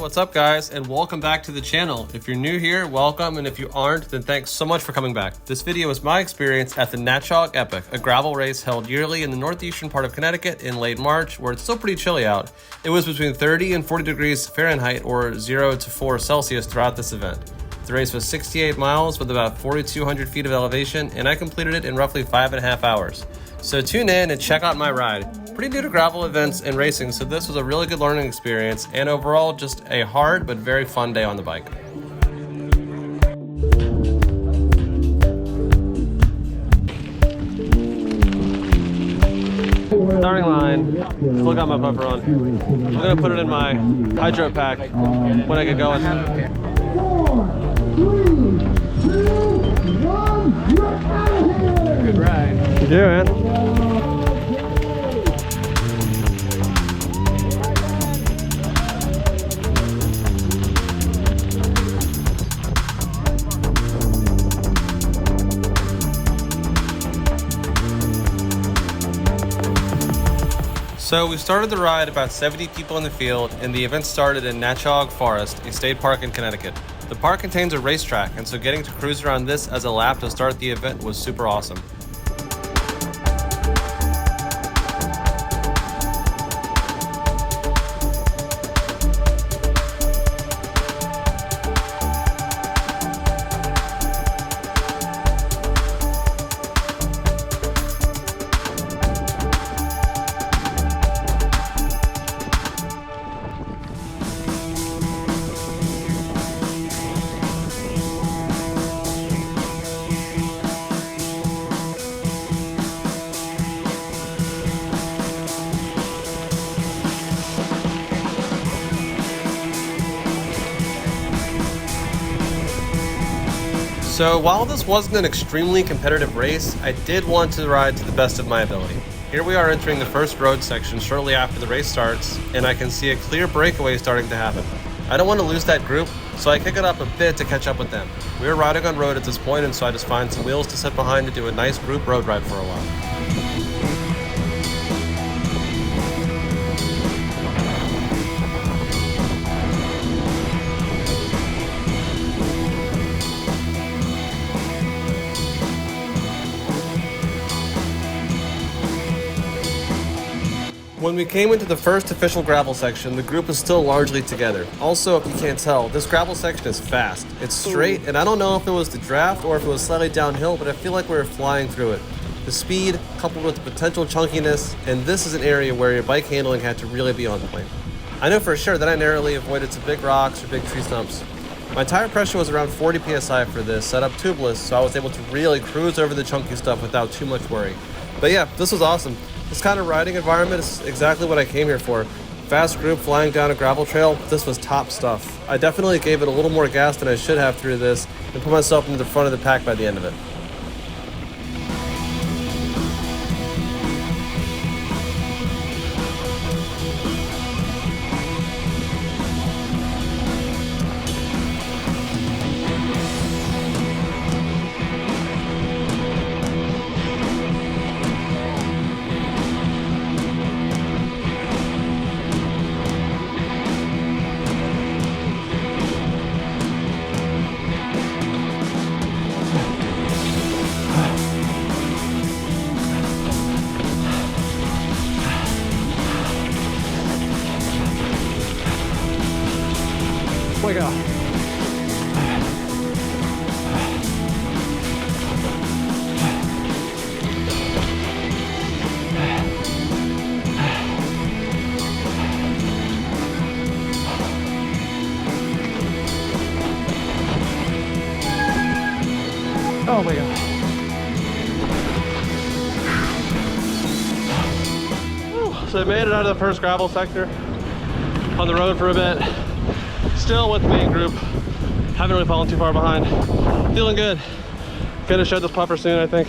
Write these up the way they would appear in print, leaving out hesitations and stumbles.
What's up guys, and welcome back to the channel. If you're new here, welcome, and if you aren't, then thanks so much for coming back. This video is my experience at the Natchaug Epic, a gravel race held yearly in the northeastern part of Connecticut in late March, where it's still pretty chilly out. It was between 30 and 40 degrees Fahrenheit, or 0 to 4 Celsius throughout this event. The race was 68 miles with about 4,200 feet of elevation, and I completed it in roughly 5.5 hours. So tune in and check out my ride. Pretty new to gravel events and racing, so this was a really good learning experience, and overall just a hard but very fun day on the bike. Starting line, still got my puffer on. I'm gonna put it in my hydro pack when I get going. 4, 3, 2, 1, you're out of here! Good ride. You do, man. So we started the ride about 70 people in the field, and the event started in Natchaug Forest, a state park in Connecticut. The park contains a racetrack, and so getting to cruise around this as a lap to start the event was super awesome. So while this wasn't an extremely competitive race, I did want to ride to the best of my ability. Here we are entering the first road section shortly after the race starts, and I can see a clear breakaway starting to happen. I don't want to lose that group, so I kick it up a bit to catch up with them. We were riding on road at this point, and so I just find some wheels to sit behind to do a nice group road ride for a while. When we came into the first official gravel section, the group is still largely together. Also, if you can't tell, this gravel section is fast. It's straight, and I don't know if it was the draft or if it was slightly downhill, but I feel like we were flying through it. The speed, coupled with the potential chunkiness, and this is an area where your bike handling had to really be on point. I know for sure that I narrowly avoided some big rocks or big tree stumps. My tire pressure was around 40 psi for this, set up tubeless, so I was able to really cruise over the chunky stuff without too much worry. But yeah, this was awesome. This kind of riding environment is exactly what I came here for. Fast group flying down a gravel trail, this was top stuff. I definitely gave it a little more gas than I should have through this and put myself into the front of the pack by the end of it. Oh my God. Oh my God. So I made it out of the first gravel sector, on the road for a bit. Still with the main group, haven't really fallen too far behind. Feeling good. Gonna shed this puffer soon, I think.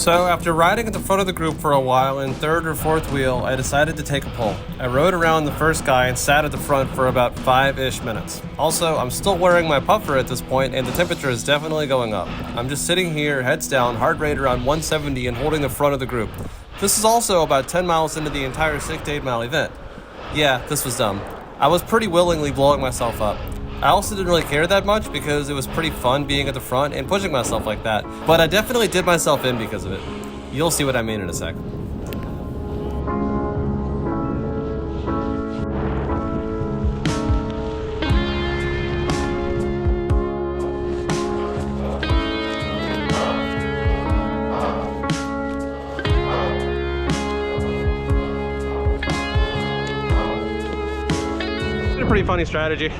So after riding at the front of the group for a while in third or fourth wheel, I decided to take a pull. I rode around the first guy and sat at the front for about 5-ish minutes. Also, I'm still wearing my puffer at this point and the temperature is definitely going up. I'm just sitting here, heads down, heart rate around 170 and holding the front of the group. This is also about 10 miles into the entire 6 to 8 mile event. Yeah, this was dumb. I was pretty willingly blowing myself up. I also didn't really care that much because it was pretty fun being at the front and pushing myself like that, but I definitely did myself in because of it. You'll see what I mean in a sec. A pretty funny strategy.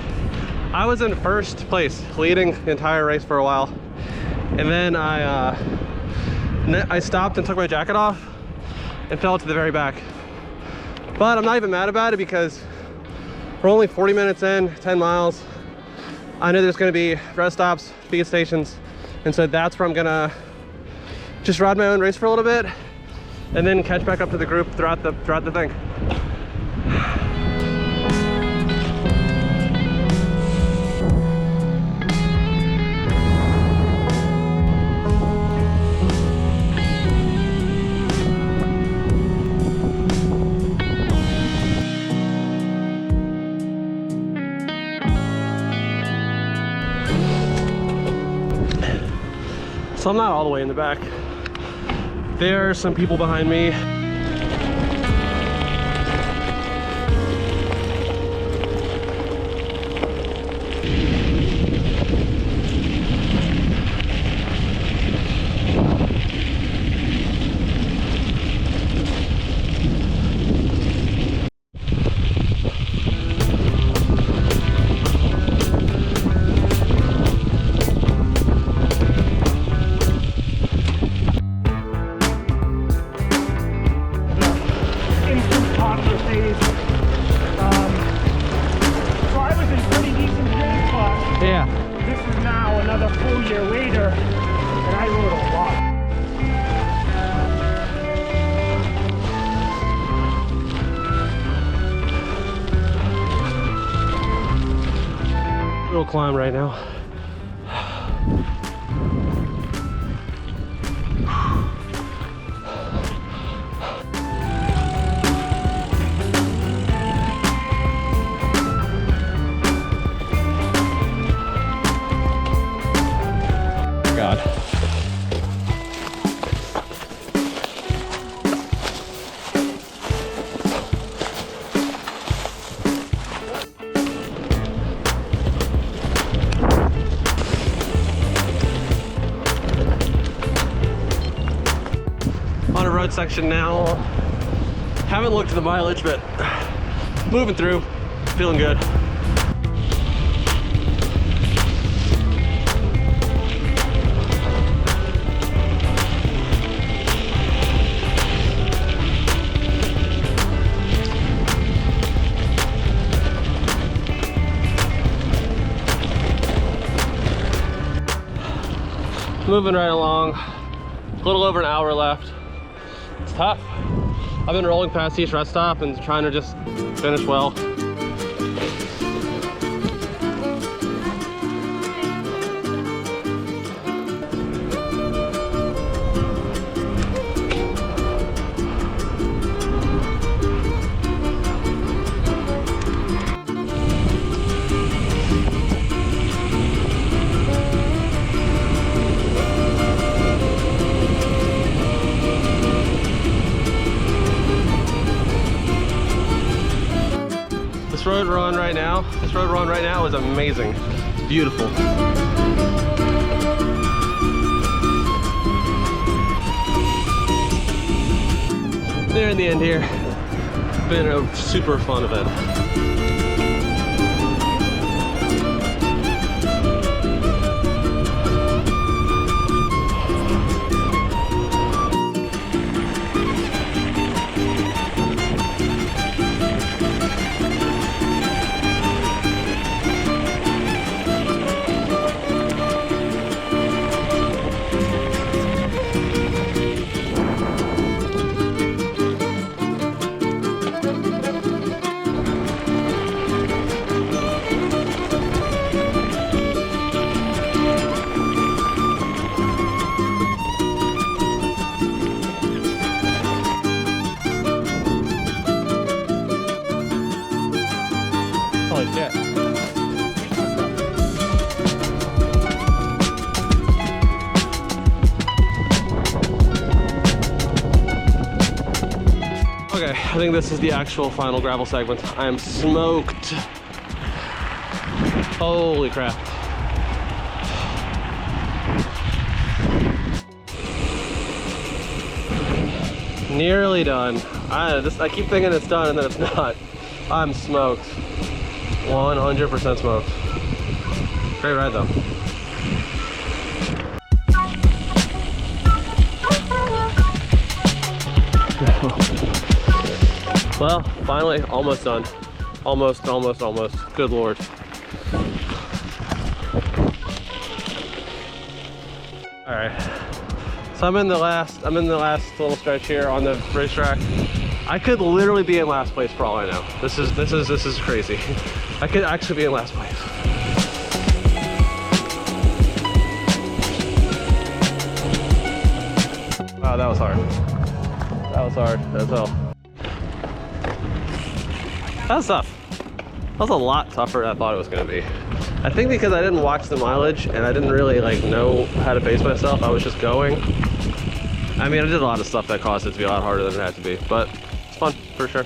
I was in first place, leading the entire race for a while, and then I stopped and took my jacket off and fell to the very back. But I'm not even mad about it because we're only 40 minutes in, 10 miles. I know there's going to be rest stops, feed stations, and so that's where I'm gonna just ride my own race for a little bit and then catch back up to the group throughout the thing. So I'm not all the way in the back. There are some people behind me. Little climb right now. God. On a road section now. Haven't looked at the mileage, but moving through, feeling good. Moving right along, a little over an hour left. It's tough. I've been rolling past each rest stop and trying to just finish well. This road run right now is amazing. Beautiful. There in the end here. Been a super fun event. Yeah. Okay, I think this is the actual final gravel segment. I am smoked. Holy crap. Nearly done. I keep thinking it's done and then it's not. I'm smoked. 100% smoked. Great ride though. Well, finally, almost done. Almost. Good Lord. All right. So I'm in the last little stretch here on the racetrack. I could literally be in last place for all I know. This is crazy. I could actually be in last place. Oh, that was hard. That was hard as hell. That was tough. That was a lot tougher than I thought it was gonna be. I think because I didn't watch the mileage and I didn't really like know how to pace myself, I was just going. I mean, I did a lot of stuff that caused it to be a lot harder than it had to be, but it's fun for sure.